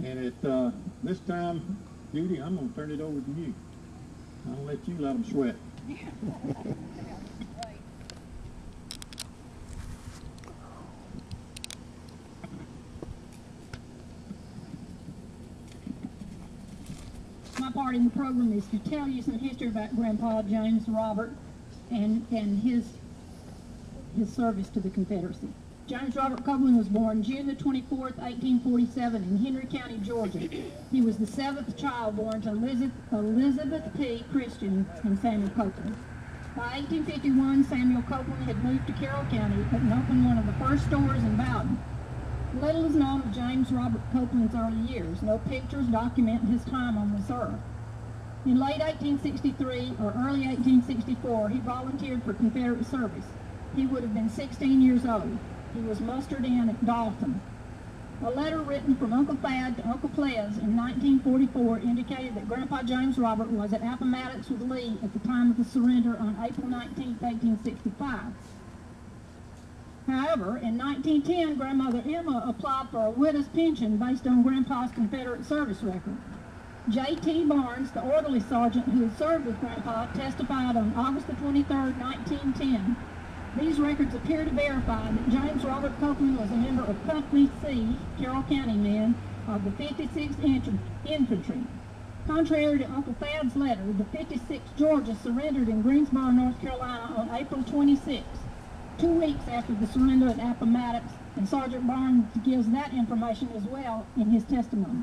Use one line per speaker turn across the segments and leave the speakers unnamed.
And at this time, Judy, I'm going to turn it over to you. I'll let you let them sweat.
My part in the program is to tell you some history about Grandpa James Robert and his service to the Confederacy. James Robert Copeland was born June the 24th, 1847 in Henry County, Georgia. He was the 7th child born to Elizabeth P. Christian and Samuel Copeland. By 1851, Samuel Copeland had moved to Carroll County and opened one of the first stores in Bowden. Little is known of James Robert Copeland's early years. No pictures document his time on this earth. In late 1863 or early 1864, he volunteered for Confederate service. He would have been 16 years old. He was mustered in at Dalton. A letter written from Uncle Thad to Uncle Ples in 1944 indicated that Grandpa James Robert was at Appomattox with Lee at the time of the surrender on April 19, 1865. However, in 1910, Grandmother Emma applied for a widow's pension based on Grandpa's Confederate service record. J.T. Barnes, the orderly sergeant who had served with Grandpa, testified on August the 23rd, 1910. These records appear to verify that James Robert Copeland was a member of Company C, Carroll County men, of the 56th Infantry. Contrary to Uncle Thad's letter, the 56th Georgia surrendered in Greensboro, North Carolina on April 26, 2 weeks after the surrender at Appomattox, and Sergeant Barnes gives that information as well in his testimony.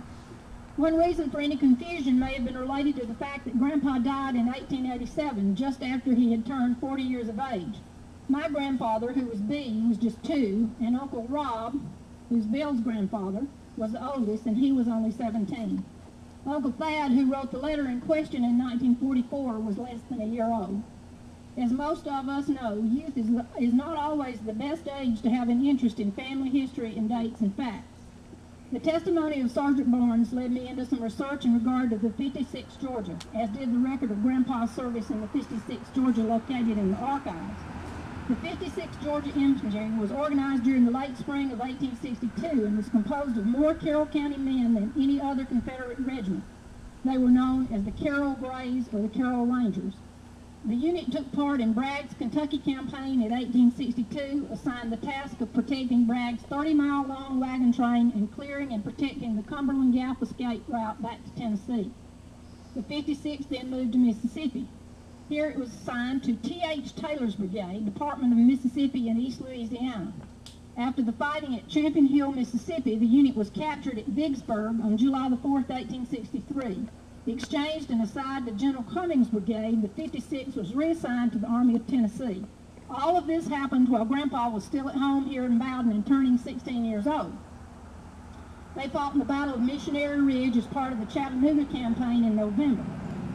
One reason for any confusion may have been related to the fact that Grandpa died in 1887, just after he had turned 40 years of age. My grandfather, who was B, was just 2, and Uncle Rob, who's Bill's grandfather, was the oldest, and he was only 17. Uncle Thad, who wrote the letter in question in 1944, was less than a year old. As most of us know, youth is not always the best age to have an interest in family history and dates and facts. The testimony of Sergeant Barnes led me into some research in regard to the 56th Georgia, as did the record of Grandpa's service in the 56th Georgia located in the archives. The 56th Georgia Infantry was organized during the late spring of 1862 and was composed of more Carroll County men than any other Confederate regiment. They were known as the Carroll Grays or the Carroll Rangers. The unit took part in Bragg's Kentucky campaign in 1862, assigned the task of protecting Bragg's 30-mile-long wagon train and clearing and protecting the Cumberland Gap escape route back to Tennessee. The 56th then moved to Mississippi. Here it was assigned to T.H. Taylor's Brigade, Department of Mississippi in East Louisiana. After the fighting at Champion Hill, Mississippi, the unit was captured at Vicksburg on July the 4th, 1863. Exchanged and assigned to General Cummings' brigade, the 56th was reassigned to the Army of Tennessee. All of this happened while Grandpa was still at home here in Bowden and turning 16 years old. They fought in the Battle of Missionary Ridge as part of the Chattanooga campaign in November.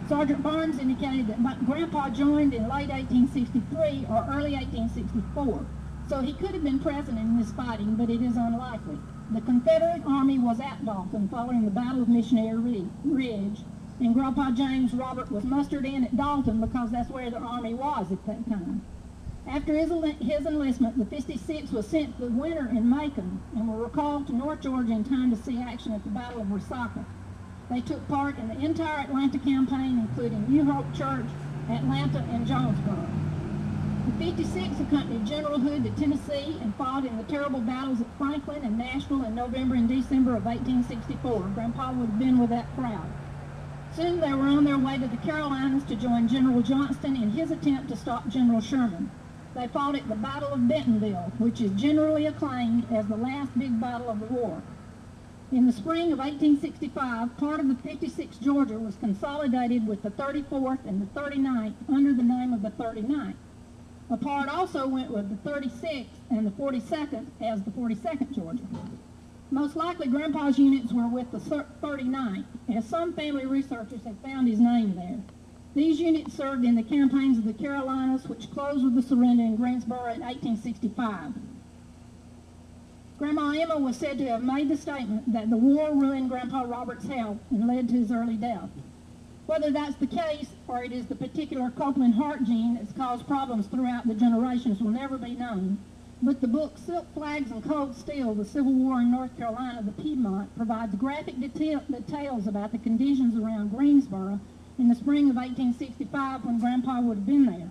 Sergeant Barnes indicated that Grandpa joined in late 1863 or early 1864, so he could have been present in this fighting, but it is unlikely. The Confederate Army was at Dalton following the Battle of Missionary Ridge, and Grandpa James Robert was mustered in at Dalton because that's where the Army was at that time. After his enlistment, the 56th was sent to the winter in Macon and were recalled to North Georgia in time to see action at the Battle of Resaca. They took part in the entire Atlanta campaign, including New Hope Church, Atlanta, and Jonesboro. The 56th accompanied General Hood to Tennessee and fought in the terrible battles at Franklin and Nashville in November and December of 1864. Grandpa would have been with that crowd. Soon they were on their way to the Carolinas to join General Johnston in his attempt to stop General Sherman. They fought at the Battle of Bentonville, which is generally acclaimed as the last big battle of the war. In the spring of 1865, part of the 56th Georgia was consolidated with the 34th and the 39th under the name of the 39th. A part also went with the 36th and the 42nd as the 42nd Georgia. Most likely Grandpa's units were with the 39th, as some family researchers have found his name there. These units served in the campaigns of the Carolinas, which closed with the surrender in Greensboro in 1865. Grandma Emma was said to have made the statement that the war ruined Grandpa Robert's health and led to his early death. Whether that's the case or it is the particular Copeland heart gene that's caused problems throughout the generations will never be known. But the book Silk Flags and Cold Steel, The Civil War in North Carolina, the Piedmont, provides graphic details about the conditions around Greensboro in the spring of 1865 when Grandpa would have been there.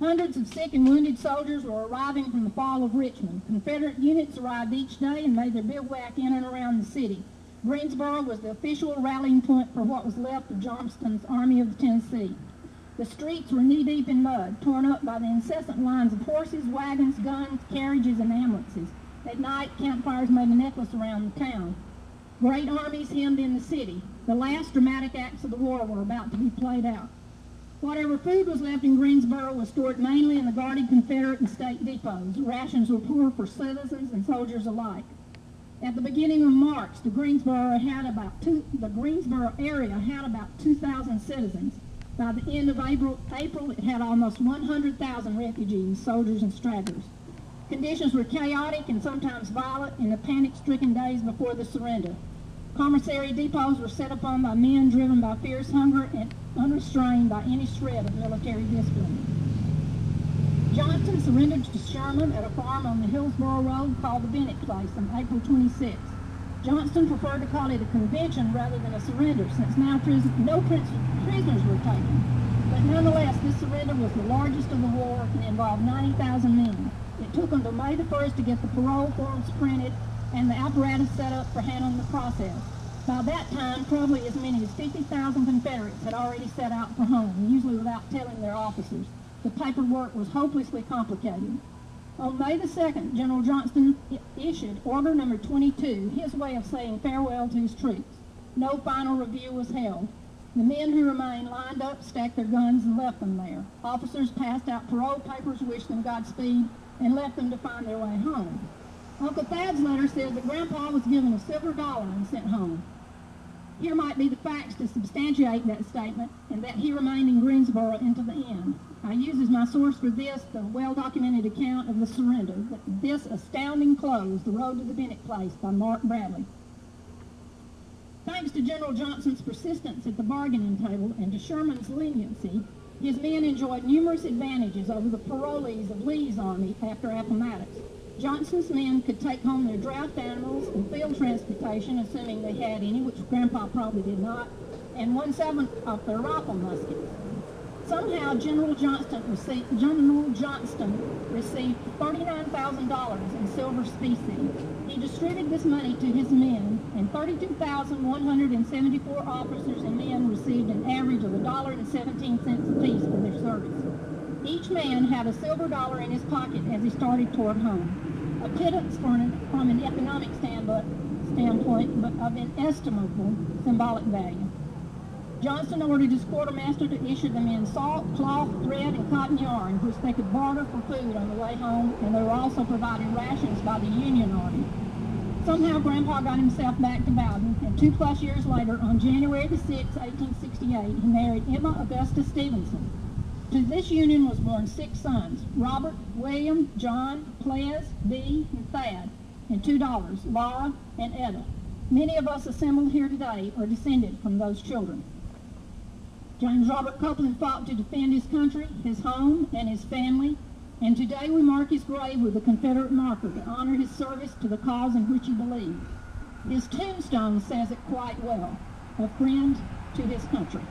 Hundreds of sick and wounded soldiers were arriving from the fall of Richmond. Confederate units arrived each day and made their bivouac in and around the city. Greensboro was the official rallying point for what was left of Johnston's Army of the Tennessee. The streets were knee-deep in mud, torn up by the incessant lines of horses, wagons, guns, carriages, and ambulances. At night, campfires made a necklace around the town. Great armies hemmed in the city. The last dramatic acts of the war were about to be played out. Whatever food was left in Greensboro was stored mainly in the guarded Confederate and state depots. Rations were poor for citizens and soldiers alike. At the beginning of March, the Greensboro area had about 2,000 citizens. By the end of April, it had almost 100,000 refugees, soldiers, and stragglers. Conditions were chaotic and sometimes violent in the panic-stricken days before the surrender. Commissary depots were set upon by men driven by fierce hunger and unrestrained by any shred of military discipline. Johnston surrendered to Sherman at a farm on the Hillsborough Road called the Bennett Place on April 26. Johnston preferred to call it a convention rather than a surrender, since now no prisoners were taken. But nonetheless, this surrender was the largest of the war and involved 90,000 men. It took until May the 1st to get the parole forms printed and the apparatus set up for handling the process. By that time, probably as many as 50,000 Confederates had already set out for home, usually without telling their officers. The paperwork was hopelessly complicated. On May the 2nd, General Johnston issued Order Number 22, his way of saying farewell to his troops. No final review was held. The men who remained lined up, stacked their guns, and left them there. Officers passed out parole papers, wished them Godspeed, and left them to find their way home. Uncle Thad's letter says that Grandpa was given a silver dollar and sent home. Here might be the facts to substantiate that statement, and that he remained in Greensboro until the end. I use as my source for this the well-documented account of the surrender, This Astounding Close, The Road to the Bennett Place by Mark Bradley. Thanks to General Johnston's persistence at the bargaining table and to Sherman's leniency, his men enjoyed numerous advantages over the parolees of Lee's army after Appomattox. Johnston's men could take home their draft animals and field transportation, assuming they had any, which Grandpa probably did not, and 1/7 of their rifle muskets. Somehow, General Johnston received $39,000 in silver specie. He distributed this money to his men, and 32,174 officers and men received an average of $1.17 apiece for their service. Each man had a silver dollar in his pocket as he started toward home. A pittance from an economic standpoint, but of inestimable symbolic value. Johnston ordered his quartermaster to issue the men salt, cloth, thread, and cotton yarn, which they could barter for food on the way home, and they were also provided rations by the Union Army. Somehow Grandpa got himself back to Bowden, and 2+ years later, on January the 6th, 1868, he married Emma Augusta Stevenson. To this union was born 6 sons: Robert, William, John, Ples, Bee, and Thad, and 2 daughters, Laura and Etta. Many of us assembled here today are descended from those children. James Robert Copeland fought to defend his country, his home, and his family, and today we mark his grave with a Confederate marker to honor his service to the cause in which he believed. His tombstone says it quite well: a friend to his country.